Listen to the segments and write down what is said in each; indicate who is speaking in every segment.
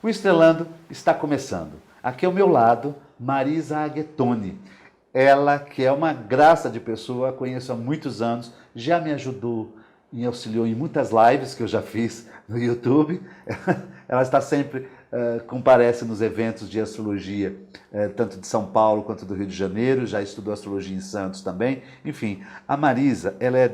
Speaker 1: O Estrelando está começando. Aqui ao meu lado, Marisa Aghetoni. Ela que é uma graça de pessoa, conheço há muitos anos, já me ajudou e auxiliou em muitas lives que eu já fiz no YouTube. Ela está sempre, comparece nos eventos de astrologia, tanto de São Paulo quanto do Rio de Janeiro, já estudou astrologia em Santos também. Enfim, a Marisa, ela é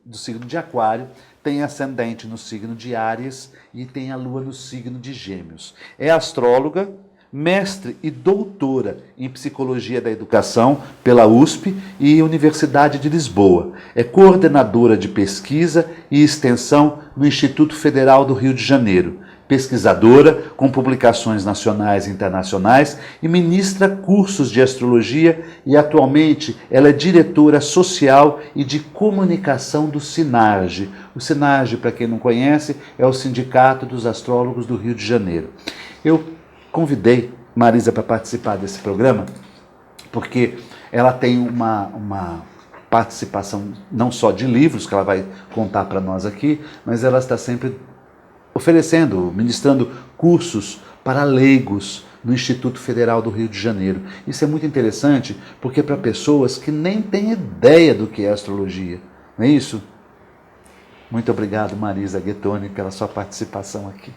Speaker 1: do signo de Aquário, tem ascendente no signo de Áries e tem a lua no signo de Gêmeos. É astróloga, mestre e doutora em Psicologia da Educação pela USP e Universidade de Lisboa. É coordenadora de pesquisa e extensão no Instituto Federal do Rio de Janeiro. Pesquisadora com publicações nacionais e internacionais e ministra cursos de astrologia e atualmente ela é diretora social e de comunicação do SINARGE. O SINARGE, para quem não conhece, é o Sindicato dos Astrólogos do Rio de Janeiro. Eu convidei Marisa para participar desse programa porque ela tem uma participação não só de livros, que ela vai contar para nós aqui, mas ela está sempre oferecendo, ministrando cursos para leigos no Instituto Federal do Rio de Janeiro. Isso é muito interessante porque é para pessoas que nem têm ideia do que é astrologia, não é isso? Muito obrigado, Marisa Aghetoni, pela sua participação aqui.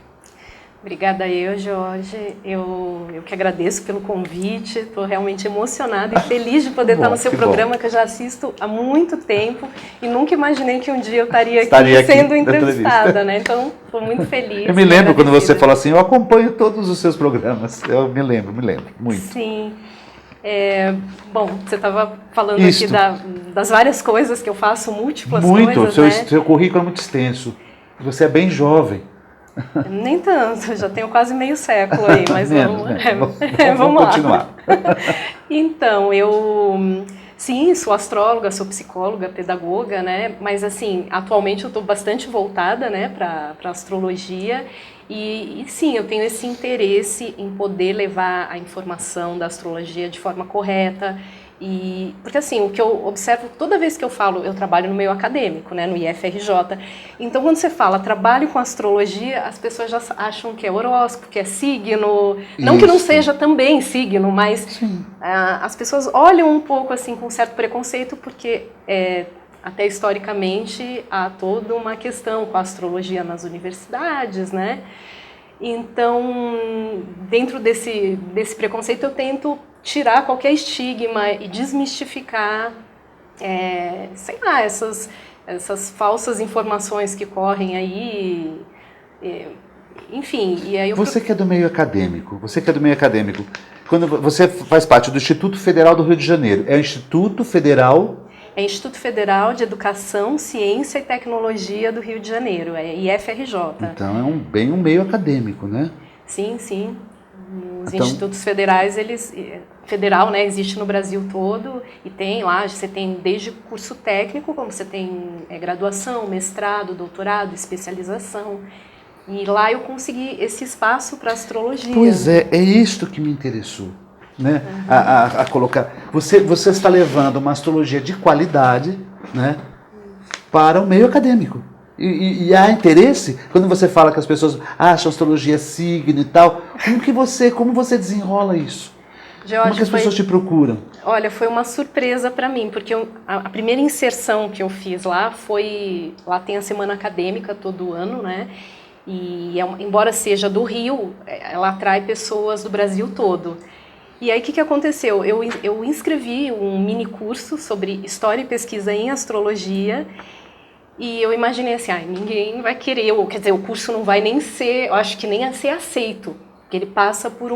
Speaker 2: Obrigada Jorge. Eu que agradeço pelo convite. Estou realmente emocionada e feliz de poder estar no seu programa, que eu já assisto há muito tempo e nunca imaginei que um dia eu estaria aqui sendo entrevistada, né? Então, estou muito feliz.
Speaker 1: Eu me lembro quando você falou assim, eu acompanho todos os seus programas. Eu me lembro muito.
Speaker 2: Sim. Bom, você estava falando aqui das várias coisas que eu faço, múltiplas coisas,
Speaker 1: né? Seu currículo é muito extenso. Você é bem jovem.
Speaker 2: Nem tanto, já tenho quase meio século aí, mas
Speaker 1: vamos continuar.
Speaker 2: Então, sim, sou astróloga, sou psicóloga, pedagoga, né? Mas assim, atualmente eu estou bastante voltada, né, para astrologia e sim, eu tenho esse interesse em poder levar a informação da astrologia de forma correta. Porque assim, o que eu observo toda vez que eu falo, eu trabalho no meio acadêmico, né, no IFRJ, então quando você fala trabalho com astrologia, as pessoas já acham que é horóscopo, que é signo, não que não seja também signo, mas as pessoas olham um pouco assim com certo preconceito, porque até historicamente há toda uma questão com a astrologia nas universidades, né? Então, dentro desse preconceito eu tento tirar qualquer estigma e desmistificar, sei lá, essas falsas informações que correm aí, enfim. E aí
Speaker 1: Você que é do meio acadêmico, quando você faz parte do Instituto Federal do Rio de Janeiro, é o Instituto Federal...
Speaker 2: É Instituto Federal de Educação, Ciência e Tecnologia do Rio de Janeiro, é IFRJ.
Speaker 1: Então é bem um meio acadêmico, né?
Speaker 2: Sim. Os institutos federais, federal, né, existe no Brasil todo e tem lá, você tem desde curso técnico, como você tem graduação, mestrado, doutorado, especialização. E lá eu consegui esse espaço para astrologia.
Speaker 1: Pois é isto que me interessou. Né? A colocar. Você está levando uma astrologia de qualidade, né, para o meio acadêmico. E há interesse, quando você fala que as pessoas acham astrologia signo e tal, como você desenrola isso?
Speaker 2: Jorge,
Speaker 1: como que as pessoas te procuram?
Speaker 2: Olha, foi uma surpresa para mim, porque a primeira inserção que eu fiz lá lá tem a semana acadêmica todo ano, né? E embora seja do Rio, ela atrai pessoas do Brasil todo. E aí, o que aconteceu? Eu inscrevi um mini curso sobre História e Pesquisa em Astrologia e eu imaginei assim, ninguém vai querer, quer dizer, o curso não vai nem ser, eu acho que nem a ser aceito, porque ele passa por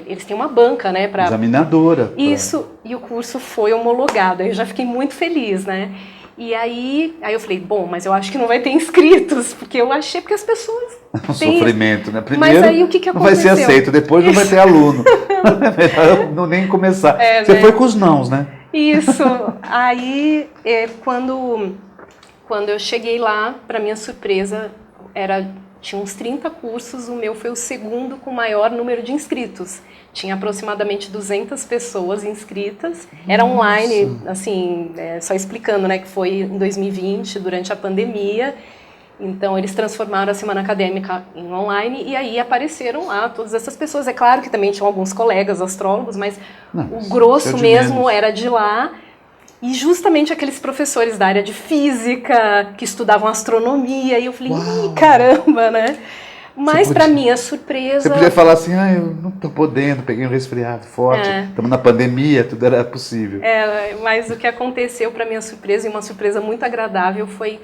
Speaker 2: eles têm uma banca, né?
Speaker 1: Examinadora.
Speaker 2: Isso, e o curso foi homologado, aí eu já fiquei muito feliz, né? E aí eu falei, bom, mas eu acho que não vai ter inscritos, porque as pessoas
Speaker 1: sofrimento, né? Primeiro,
Speaker 2: mas aí o que aconteceu?
Speaker 1: Não vai ser aceito, depois não vai ter aluno. É melhor não nem começar. Você foi com os nãos, né?
Speaker 2: Isso. Aí, quando eu cheguei lá, para minha surpresa, tinha uns 30 cursos, o meu foi o segundo com maior número de inscritos. Tinha aproximadamente 200 pessoas inscritas. Era online, assim, só explicando, né, que foi em 2020, durante a pandemia. Então, eles transformaram a semana acadêmica em online e aí apareceram lá todas essas pessoas. É claro que também tinham alguns colegas astrólogos, mas o grosso mesmo era de lá. E justamente aqueles professores da área de física, que estudavam astronomia. E eu falei, ih, caramba, né? Mas, para minha surpresa...
Speaker 1: Você podia falar assim, eu não estou podendo, peguei um resfriado forte, estamos na pandemia, tudo era possível.
Speaker 2: Mas o que aconteceu, para minha surpresa, e uma surpresa muito agradável, foi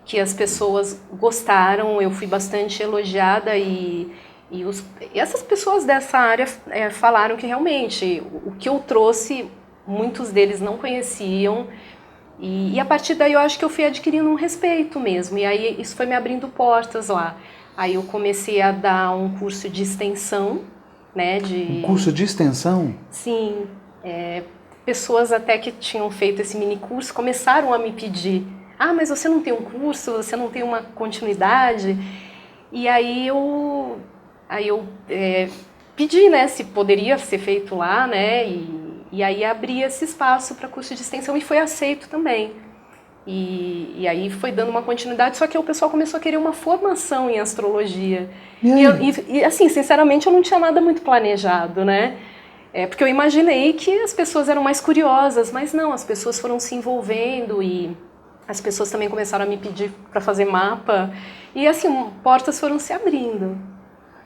Speaker 2: que as pessoas gostaram, eu fui bastante elogiada e essas pessoas dessa área falaram que realmente o que eu trouxe, muitos deles não conheciam. E a partir daí eu acho que eu fui adquirindo um respeito mesmo, e aí isso foi me abrindo portas lá. Aí eu comecei a dar um curso de extensão, né?
Speaker 1: Um curso de extensão?
Speaker 2: Sim. Pessoas até que tinham feito esse mini curso começaram a me pedir, mas você não tem um curso, você não tem uma continuidade? E aí eu pedi, né, se poderia ser feito lá, né? E aí abri esse espaço para curso de extensão e foi aceito também. E aí foi dando uma continuidade, só que o pessoal começou a querer uma formação em astrologia. E assim, sinceramente, eu não tinha nada muito planejado, né? Porque eu imaginei que as pessoas eram mais curiosas, mas não, as pessoas foram se envolvendo e as pessoas também começaram a me pedir para fazer mapa. E assim, portas foram se abrindo.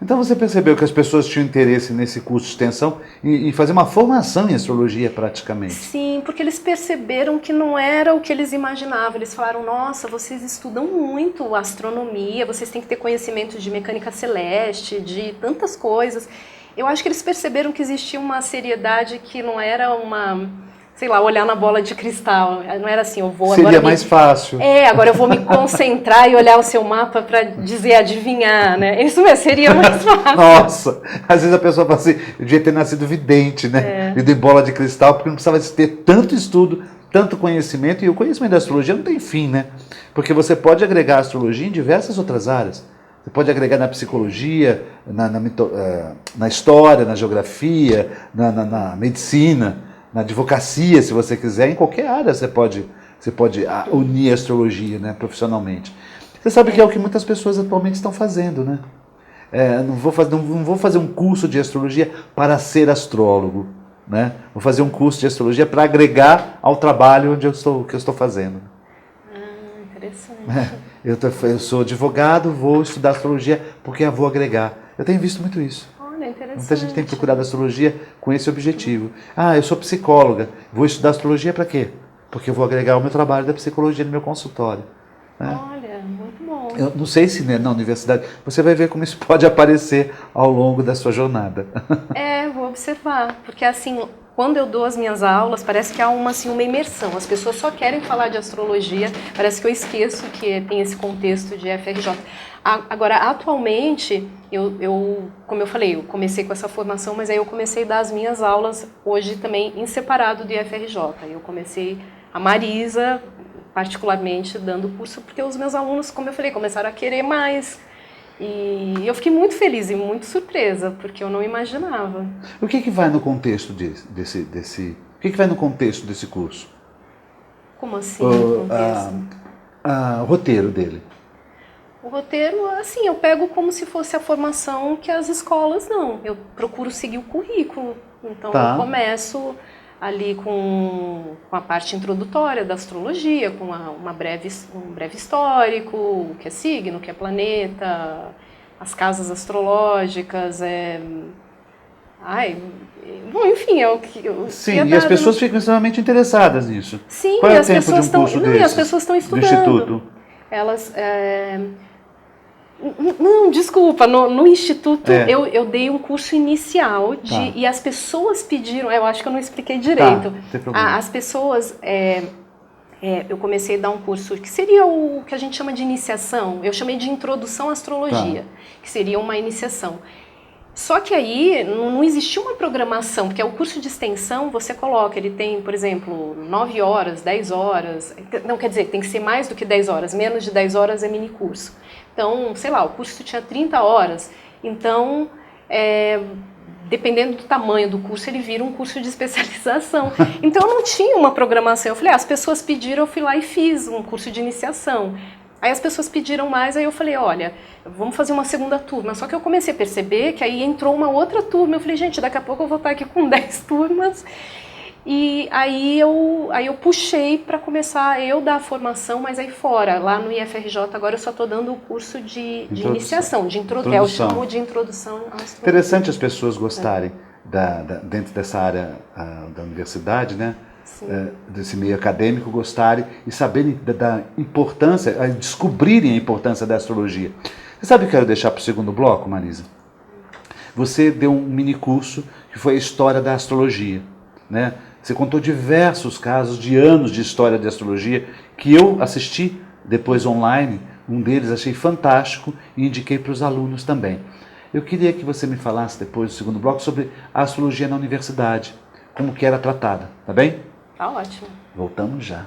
Speaker 1: Então você percebeu que as pessoas tinham interesse nesse curso de extensão em fazer uma formação em astrologia praticamente?
Speaker 2: Sim, porque eles perceberam que não era o que eles imaginavam. Eles falaram, nossa, vocês estudam muito astronomia, vocês têm que ter conhecimento de mecânica celeste, de tantas coisas. Eu acho que eles perceberam que existia uma seriedade que não era uma... sei lá, olhar na bola de cristal. Não era assim, eu vou agora...
Speaker 1: Seria mais fácil.
Speaker 2: Agora eu vou me concentrar e olhar o seu mapa para dizer, adivinhar, né? Isso mesmo, seria mais fácil.
Speaker 1: Nossa, às vezes a pessoa fala assim, eu devia ter nascido vidente, né? E de bola de cristal, porque não precisava ter tanto estudo, tanto conhecimento, e o conhecimento da astrologia não tem fim, né? Porque você pode agregar a astrologia em diversas outras áreas. Você pode agregar na psicologia, na história, na geografia, na medicina, na advocacia, se você quiser, em qualquer área você pode unir a astrologia, né, profissionalmente. Você sabe que é o que muitas pessoas atualmente estão fazendo, né? Não vou fazer um curso de astrologia para ser astrólogo, né? Vou fazer um curso de astrologia para agregar ao trabalho que eu estou fazendo.
Speaker 2: Interessante.
Speaker 1: Eu sou advogado, vou estudar astrologia porque eu vou agregar. Eu tenho visto muito isso.
Speaker 2: Olha, interessante.
Speaker 1: Muita gente tem procurado astrologia com esse objetivo. Eu sou psicóloga, vou estudar astrologia para quê? Porque eu vou agregar o meu trabalho da psicologia no meu consultório. Né?
Speaker 2: Olha, muito bom.
Speaker 1: Eu não sei se na universidade, você vai ver como isso pode aparecer ao longo da sua jornada.
Speaker 2: Vou observar, porque assim, quando eu dou as minhas aulas, parece que há uma imersão. As pessoas só querem falar de astrologia, parece que eu esqueço que tem esse contexto de FRJ. Agora, atualmente, como eu falei, eu comecei com essa formação, mas aí eu comecei a dar as minhas aulas hoje também em separado do IFRJ. Eu comecei a Marisa, particularmente, dando curso, porque os meus alunos, como eu falei, começaram a querer mais. E eu fiquei muito feliz e muito surpresa, porque eu não imaginava.
Speaker 1: O que vai no contexto desse o que vai no contexto desse curso?
Speaker 2: Como assim, no contexto?
Speaker 1: O roteiro dele.
Speaker 2: O roteiro, assim, eu pego como se fosse a formação que as escolas não. Eu procuro seguir o currículo. Então, eu começo ali com a parte introdutória da astrologia, com um breve histórico, o que é signo, o que é planeta, as casas astrológicas, bom, enfim, é o que eu...
Speaker 1: Sim, e as pessoas ficam extremamente interessadas nisso.
Speaker 2: Sim,
Speaker 1: qual é o tempo
Speaker 2: pessoas
Speaker 1: de um curso
Speaker 2: estão...
Speaker 1: desses,
Speaker 2: e as pessoas estão estudando.
Speaker 1: Do Instituto?
Speaker 2: Elas... Não, desculpa, no Instituto eu dei um curso inicial e as pessoas pediram, eu acho que eu não expliquei direito.
Speaker 1: Não tem problema.
Speaker 2: As pessoas, eu comecei a dar um curso que seria o que a gente chama de iniciação, eu chamei de introdução à astrologia, que seria uma iniciação. Só que aí não existia uma programação, porque o curso de extensão você coloca, ele tem, por exemplo, 9 horas, 10 horas, não quer dizer, tem que ser mais do que 10 horas, menos de 10 horas é mini curso. Então, sei lá, o curso tinha 30 horas, então, dependendo do tamanho do curso, ele vira um curso de especialização. Então, eu não tinha uma programação, eu falei, as pessoas pediram, eu fui lá e fiz um curso de iniciação. Aí as pessoas pediram mais, aí eu falei, olha, vamos fazer uma segunda turma. Só que eu comecei a perceber que aí entrou uma outra turma. Eu falei, gente, daqui a pouco eu vou estar aqui com 10 turmas. E aí eu puxei para começar eu dar a formação, mas aí fora. Lá no IFRJ agora eu só estou dando o curso de iniciação, eu chamo de introdução à astrologia.
Speaker 1: Interessante as pessoas gostarem dentro dessa área da universidade, né? Desse meio acadêmico, gostarem e saberem da importância, descobrirem a importância da astrologia. Você sabe o que eu quero deixar para o segundo bloco, Marisa? Você deu um mini curso que foi a história da astrologia, né? Você contou diversos casos de anos de história de astrologia que eu assisti depois online, um deles achei fantástico e indiquei para os alunos também. Eu queria que você me falasse depois do segundo bloco sobre a astrologia na universidade, como que era tratada, tá bem?
Speaker 2: Tá ótimo.
Speaker 1: Voltamos já.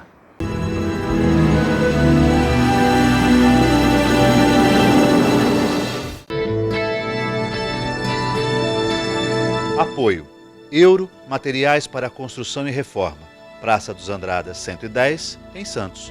Speaker 1: Apoio. Euro, materiais para construção e reforma. Praça dos Andradas 110, em Santos.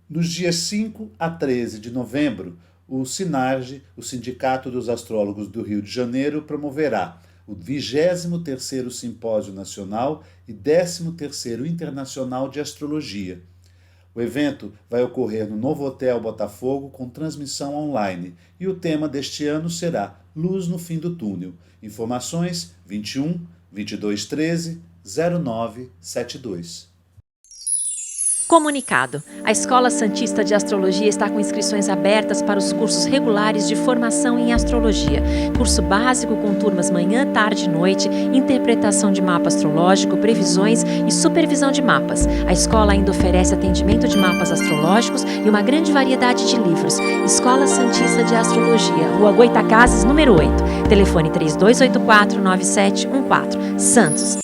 Speaker 1: Nos dias 5 a 13 de novembro, o SINARGE, o Sindicato dos Astrólogos do Rio de Janeiro, promoverá o 23º Simpósio Nacional e 13º Internacional de Astrologia. O evento vai ocorrer no Novo Hotel Botafogo com transmissão online e o tema deste ano será Luz no Fim do Túnel. Informações 21 22 13 0972.
Speaker 3: Comunicado. A Escola Santista de Astrologia está com inscrições abertas para os cursos regulares de formação em astrologia. Curso básico com turmas manhã, tarde e noite, interpretação de mapa astrológico, previsões e supervisão de mapas. A escola ainda oferece atendimento de mapas astrológicos e uma grande variedade de livros. Escola Santista de Astrologia, Rua Goitacazes, número 8. Telefone 3284-9714. Santos.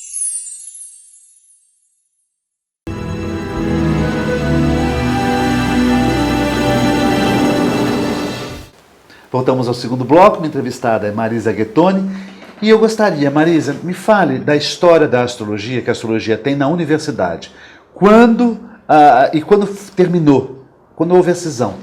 Speaker 1: Voltamos ao segundo bloco, minha entrevistada é Marisa Aghetoni. E eu gostaria, Marisa, me fale da história da astrologia que a astrologia tem na universidade. Quando terminou? Quando houve a cisão?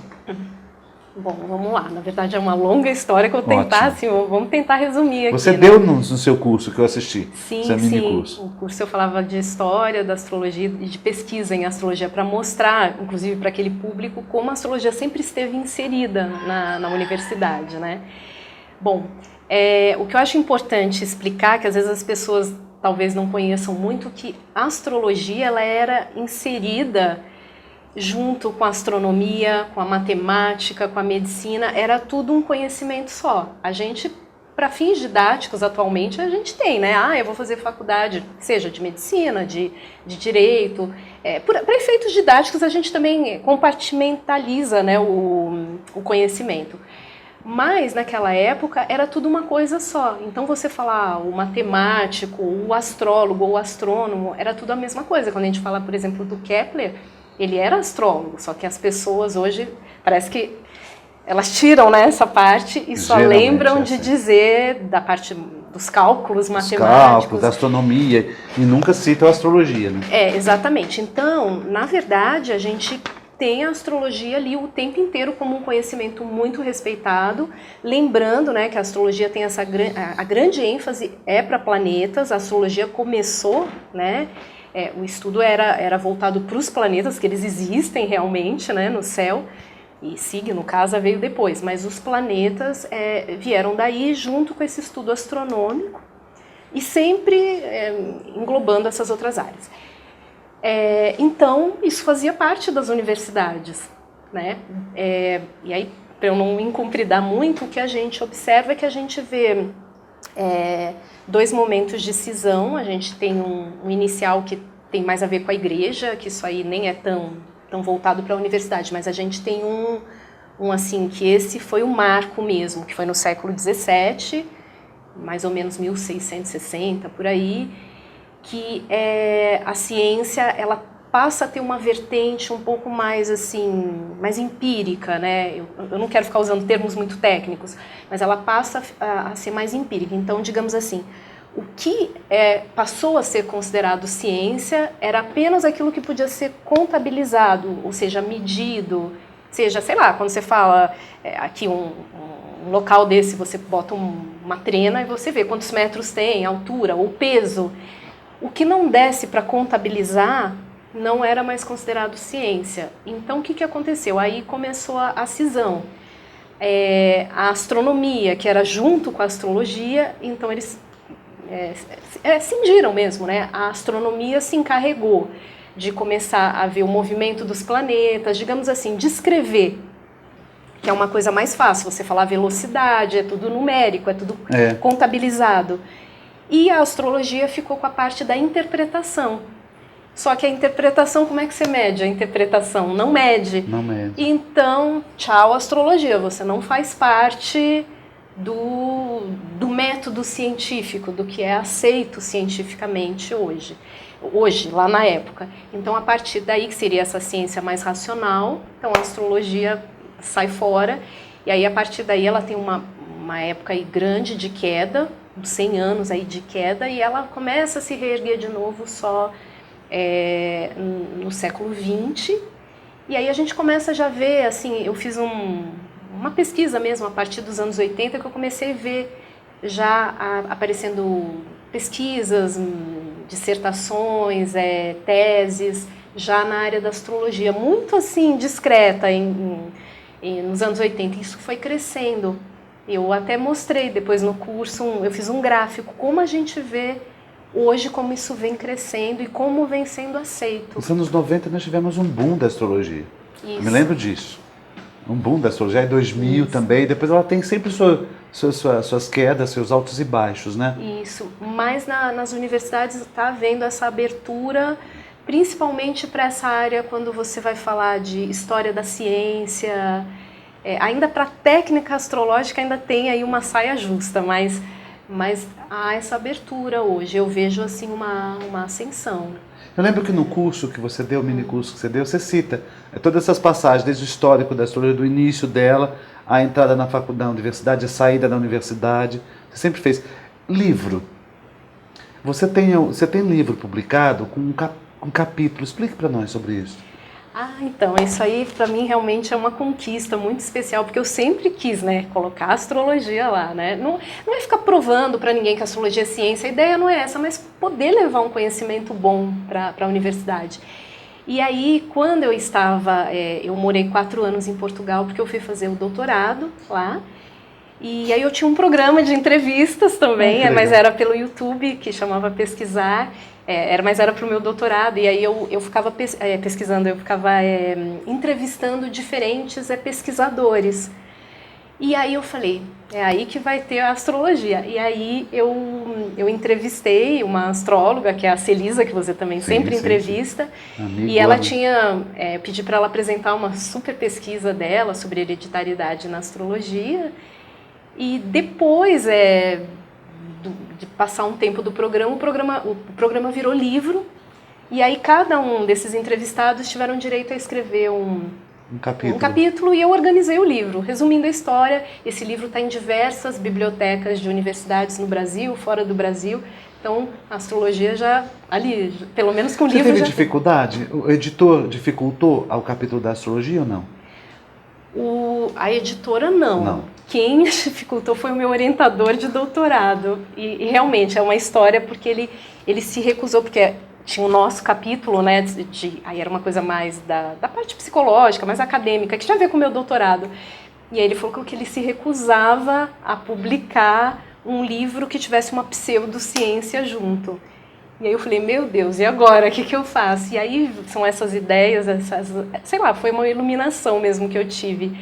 Speaker 2: Bom, vamos lá. Na verdade é uma longa história que eu vou tentar, assim, vamos tentar resumir aqui.
Speaker 1: Você deu no seu curso que eu assisti?
Speaker 2: Sim,
Speaker 1: mini curso.
Speaker 2: O curso eu falava de história da astrologia e de pesquisa em astrologia para mostrar, inclusive para aquele público, como a astrologia sempre esteve inserida na universidade, né? Bom, o que eu acho importante explicar, que às vezes as pessoas talvez não conheçam muito, que a astrologia ela era inserida junto com a astronomia, com a matemática, com a medicina, era tudo um conhecimento só. A gente, para fins didáticos atualmente, a gente tem, né? Eu vou fazer faculdade, seja de medicina, de direito. Para efeitos didáticos, a gente também compartimentaliza, né, o conhecimento. Mas, naquela época, era tudo uma coisa só. Então, você falar o matemático, o astrólogo, o astrônomo, era tudo a mesma coisa. Quando a gente fala, por exemplo, do Kepler, ele era astrólogo, só que as pessoas hoje, parece que elas tiram, né, essa parte e só lembram de dizer da parte dos cálculos matemáticos.
Speaker 1: Cálculos, da astronomia, e nunca citam a astrologia, né?
Speaker 2: Exatamente. Então, na verdade, a gente tem a astrologia ali o tempo inteiro como um conhecimento muito respeitado, lembrando, né, que a astrologia tem a grande ênfase para planetas. A astrologia começou, né, o estudo era voltado para os planetas, que eles existem realmente, né, no céu, e signo, no caso, veio depois, mas os planetas vieram daí junto com esse estudo astronômico e sempre englobando essas outras áreas. Então, isso fazia parte das universidades, né? E aí, para eu não me incumpridar muito, o que a gente observa é que a gente vê dois momentos de cisão. A gente tem um inicial que tem mais a ver com a igreja, que isso aí nem é tão voltado para a universidade, mas a gente tem assim, que esse foi o marco mesmo, que foi no século XVII, mais ou menos 1660, por aí, que a ciência ela passa a ter uma vertente um pouco mais assim, mais empírica, né? Eu não quero ficar usando termos muito técnicos, mas ela passa a ser mais empírica. Então, digamos assim, o que passou a ser considerado ciência era apenas aquilo que podia ser contabilizado, ou seja, medido, seja, sei lá, quando você fala aqui um local desse, você bota uma trena e você vê quantos metros tem, altura, ou peso. O que não desse para contabilizar não era mais considerado ciência. Então, o que aconteceu? Aí começou a cisão. A astronomia, que era junto com a astrologia, então eles cindiram mesmo, né? A astronomia se encarregou de começar a ver o movimento dos planetas, digamos assim, descrever, que é uma coisa mais fácil, você falar velocidade, é tudo numérico, é tudo contabilizado. E a astrologia ficou com a parte da interpretação. Só que a interpretação, como é que você mede a interpretação? Não mede.
Speaker 1: Não mede.
Speaker 2: Então, tchau astrologia, você não faz parte do método científico, do que é aceito cientificamente hoje, lá na época. Então, a partir daí, que seria essa ciência mais racional, então a astrologia sai fora, e aí a partir daí ela tem uma época aí grande de queda, uns 100 anos aí de queda, e ela começa a se reerguer de novo só no século XX, e aí a gente começa já a ver, assim, eu fiz uma pesquisa mesmo a partir dos anos 80, que eu comecei a ver já aparecendo pesquisas, dissertações, teses, já na área da astrologia, muito assim discreta nos anos 80, isso foi crescendo. Eu até mostrei depois no curso, eu fiz um gráfico, como a gente vê hoje, como isso vem crescendo e como vem sendo aceito.
Speaker 1: Nos anos 90 nós tivemos um boom da astrologia.
Speaker 2: Isso.
Speaker 1: Eu me lembro disso. Um boom da astrologia, em 2000 isso. Também, depois ela tem sempre suas quedas, seus altos e baixos, né?
Speaker 2: Isso, mas nas universidades está havendo essa abertura, principalmente para essa área quando você vai falar de história da ciência, ainda para técnica astrológica ainda tem aí uma saia justa, mas há essa abertura hoje, eu vejo assim uma ascensão.
Speaker 1: Eu lembro que no curso que você deu, o mini curso que você deu, você cita todas essas passagens, desde o histórico da astrologia, do início dela, a entrada na faculdade, na universidade, a saída da universidade, você sempre fez. Livro. Você tem livro publicado com um capítulo, explique para nós sobre isso.
Speaker 2: Então, isso aí para mim realmente é uma conquista muito especial, porque eu sempre quis, né, colocar a astrologia lá, né? Não é ficar provando para ninguém que a astrologia é ciência, a ideia não é essa, mas poder levar um conhecimento bom para a universidade. E aí, quando eu eu morei 4 anos em Portugal, porque eu fui fazer o doutorado lá, e aí eu tinha um programa de entrevistas também, mas era pelo YouTube, que chamava Pesquisar, mas era para o meu doutorado, e aí eu ficava pesquisando, eu ficava entrevistando diferentes pesquisadores. E aí eu falei, é aí que vai ter a astrologia. E aí eu entrevistei uma astróloga, que é a Celisa, que você também sempre entrevista, e ela pedi para ela apresentar uma super pesquisa dela sobre hereditariedade na astrologia, e depois de passar um tempo do programa, o programa virou livro, e aí cada um desses entrevistados tiveram direito a escrever um capítulo, e eu organizei o livro. Resumindo a história, esse livro está em diversas bibliotecas de universidades no Brasil, fora do Brasil, então a astrologia já, ali, pelo menos com o livro...
Speaker 1: Você teve dificuldade? O editor dificultou ao capítulo da astrologia ou não?
Speaker 2: A editora não. Quem dificultou foi o meu orientador de doutorado. E realmente é uma história porque ele se recusou, porque tinha o nosso capítulo, né? Aí era uma coisa mais da parte psicológica, mais acadêmica, que tinha a ver com o meu doutorado. E aí ele falou que ele se recusava a publicar um livro que tivesse uma pseudociência junto. E aí eu falei, meu Deus, e agora? O que eu faço? E aí são essas ideias, sei lá, foi uma iluminação mesmo que eu tive.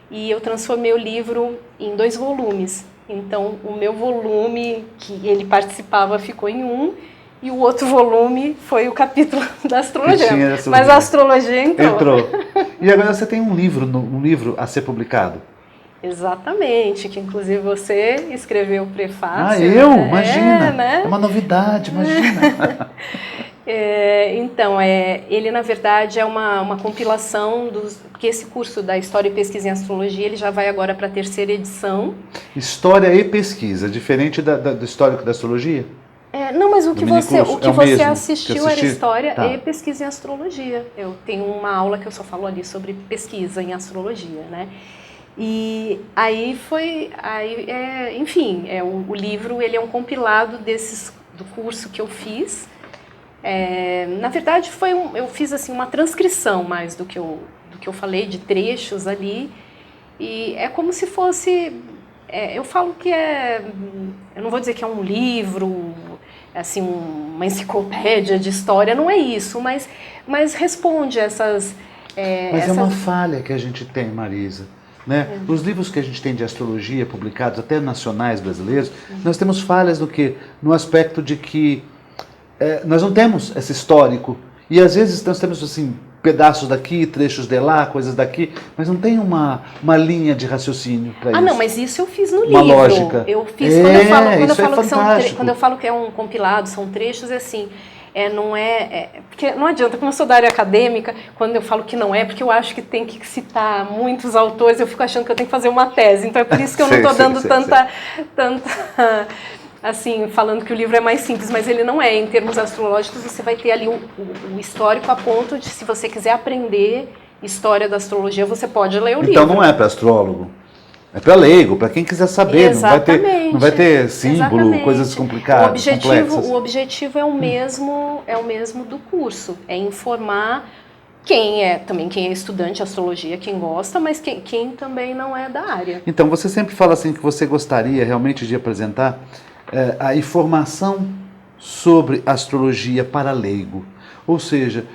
Speaker 2: E eu transformei o livro em 2 volumes. Então, o meu volume, que ele participava, ficou em 1, e o outro volume foi o capítulo da astrologia. Mas a astrologia entrou.
Speaker 1: E agora você tem um livro a ser publicado?
Speaker 2: Exatamente, que inclusive você escreveu o prefácio.
Speaker 1: Eu? Imagina! Né? É uma novidade, imagina!
Speaker 2: Então, ele na verdade é uma compilação porque esse curso da História e Pesquisa em Astrologia, ele já vai agora para a 3ª edição.
Speaker 1: História e pesquisa, diferente do histórico da astrologia?
Speaker 2: Não, mas o que você assistiu era História
Speaker 1: tá.
Speaker 2: e Pesquisa em Astrologia. Eu tenho uma aula que eu só falo ali sobre pesquisa em astrologia, né? E aí enfim, o livro ele é um compilado do curso que eu fiz. Na verdade, eu fiz assim, uma transcrição mais do que eu falei, de trechos ali. E é como se fosse... eu falo que eu não vou dizer que é um livro, assim, uma enciclopédia de história, não é isso, mas responde essas...
Speaker 1: Mas é uma falha que a gente tem, Marisa. Né? Os livros que a gente tem de astrologia publicados, até nacionais brasileiros, nós temos falhas no aspecto de que nós não temos esse histórico. E às vezes nós temos assim, pedaços daqui, trechos de lá, coisas daqui, mas não tem uma linha de raciocínio para isso.
Speaker 2: Não, mas isso eu fiz no
Speaker 1: uma
Speaker 2: livro.
Speaker 1: Lógica.
Speaker 2: Eu fiz quando eu falo que é um compilado, são trechos, é assim... porque não adianta, como eu sou da área acadêmica, quando eu falo que não é, porque eu acho que tem que citar muitos autores, eu fico achando que eu tenho que fazer uma tese, então é por isso que eu não estou dando tanta, assim, falando que o livro é mais simples, mas ele não é. Em termos astrológicos, você vai ter ali o histórico a ponto de, se você quiser aprender história da astrologia, você pode ler o livro.
Speaker 1: Então não é para astrólogo. É para leigo, para quem quiser saber.
Speaker 2: Exatamente.
Speaker 1: Não vai ter símbolo, exatamente. Coisas complicadas, complexas.
Speaker 2: O objetivo é o mesmo do curso, é informar quem é estudante de astrologia, quem gosta, mas quem também não é da área.
Speaker 1: Então, você sempre fala assim que você gostaria realmente de apresentar a informação sobre astrologia para leigo. Ou seja,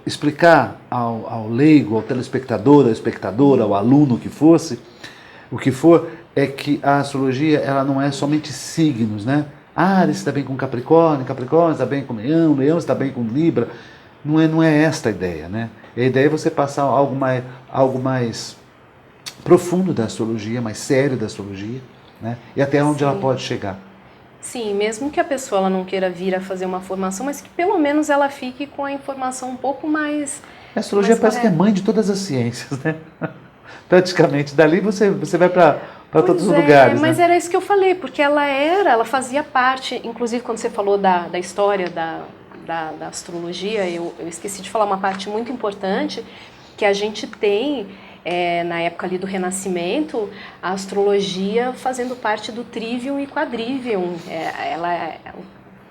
Speaker 1: explicar ao leigo, ao telespectador, à espectadora, ao aluno o que for, é que a astrologia ela não é somente signos, né? Áries está bem com Capricórnio, Capricórnio está bem com Leão, Leão está bem com Libra. Não é esta a ideia, né? A ideia é você passar algo mais profundo da astrologia, mais sério da astrologia, né? E até onde ela pode chegar.
Speaker 2: Sim, mesmo que a pessoa ela não queira vir a fazer uma formação, mas que pelo menos ela fique com a informação um pouco mais...
Speaker 1: A astrologia parece que é mãe de todas as ciências, né? Praticamente. Dali você vai para todos os lugares.
Speaker 2: Mas
Speaker 1: né?
Speaker 2: era isso que eu falei, porque ela fazia parte, inclusive quando você falou da história da astrologia, eu esqueci de falar uma parte muito importante, que a gente tem, na época ali do Renascimento, a astrologia fazendo parte do Trivium e Quadrivium.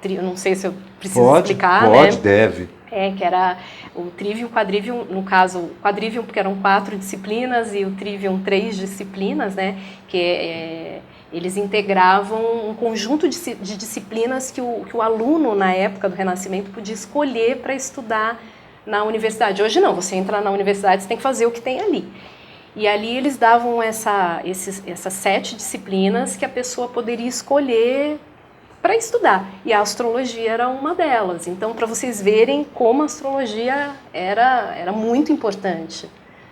Speaker 2: Eu não sei se eu preciso explicar, né?
Speaker 1: Pode, deve.
Speaker 2: Que era o Trivium e o Quadrivium, no caso, o Quadrivium porque eram 4 disciplinas e o Trivium 3 disciplinas, né? Eles integravam um conjunto de disciplinas que o aluno, na época do Renascimento, podia escolher para estudar na universidade. Hoje não, você entra na universidade, você tem que fazer o que tem ali. E ali eles davam essas 7 disciplinas que a pessoa poderia escolher para estudar. E a astrologia era uma delas. Então, para vocês verem como a astrologia era muito importante.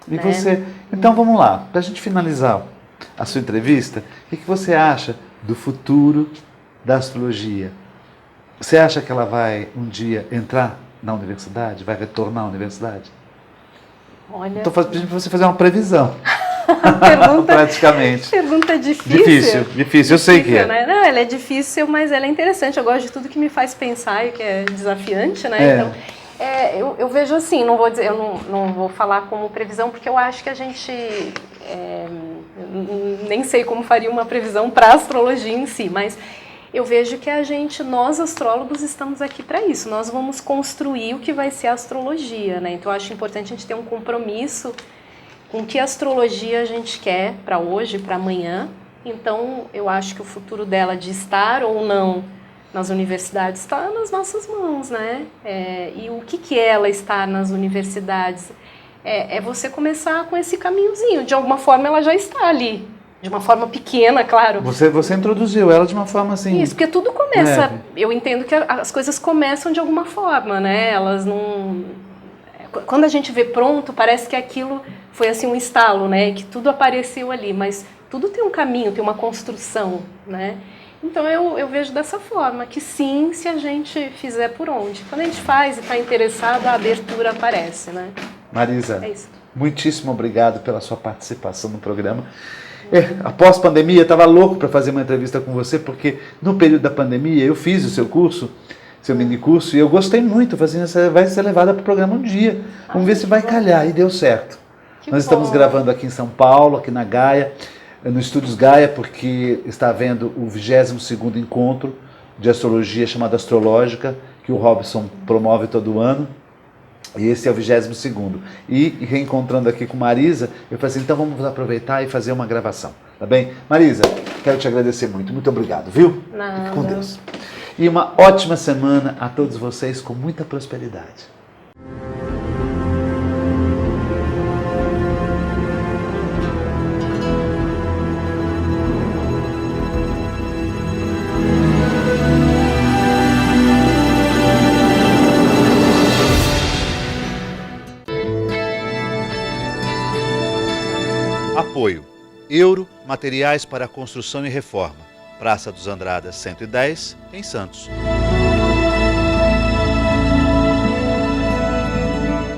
Speaker 1: E
Speaker 2: né?
Speaker 1: você... Então, vamos lá. Para a gente finalizar a sua entrevista, o que você acha do futuro da astrologia? Você acha que ela vai um dia entrar na universidade? Vai retornar à universidade?
Speaker 2: Olha...
Speaker 1: Estou pedindo para você fazer uma previsão.
Speaker 2: Praticamente. Pergunta difícil.
Speaker 1: Difícil, eu sei que é.
Speaker 2: Né? Não, ela é difícil, mas ela é interessante. Eu gosto de tudo que me faz pensar e que é desafiante, né? Então, eu vejo assim, não vou dizer, eu não vou falar como previsão, porque eu acho que a gente nem sei como faria uma previsão para a astrologia em si, mas eu vejo que nós astrólogos estamos aqui para isso. Nós vamos construir o que vai ser a astrologia, né? Então eu acho importante a gente ter um compromisso com que astrologia a gente quer para hoje, para amanhã. Então, eu acho que o futuro dela de estar ou não nas universidades está nas nossas mãos, né? E o que é ela estar nas universidades? É você começar com esse caminhozinho. De alguma forma, ela já está ali. De uma forma pequena, claro.
Speaker 1: Você introduziu ela de uma forma assim...
Speaker 2: Isso, porque tudo começa... Eu entendo que as coisas começam de alguma forma, né? Elas não... Quando a gente vê pronto, parece que aquilo foi assim um estalo, né? Que tudo apareceu ali, mas tudo tem um caminho, tem uma construção, né? Então eu vejo dessa forma, que sim, se a gente fizer por onde. Quando a gente faz e está interessado, a abertura aparece, né?
Speaker 1: Marisa,
Speaker 2: É isso.
Speaker 1: muitíssimo obrigado pela sua participação no programa. Após pandemia, eu estava louco para fazer uma entrevista com você, porque no período da pandemia eu fiz o seu curso, seu mini curso, e eu gostei muito. Vai ser levada para o programa um dia. Vamos ver se vai calhar. E deu certo. Nós estamos gravando aqui em São Paulo, aqui na Gaia, no Estúdios Gaia, porque está havendo o 22º encontro de astrologia chamado Astrológica, que o Robson promove todo ano. E esse é o 22º. E reencontrando aqui com Marisa, eu falei assim, então vamos aproveitar e fazer uma gravação. Tá bem? Marisa, quero te agradecer muito. Muito obrigado, viu?
Speaker 2: Nada.
Speaker 1: Fique com Deus. E uma ótima semana a todos vocês, com muita prosperidade. Apoio: Euro Materiais para Construção e Reforma, Praça dos Andradas 110, em Santos.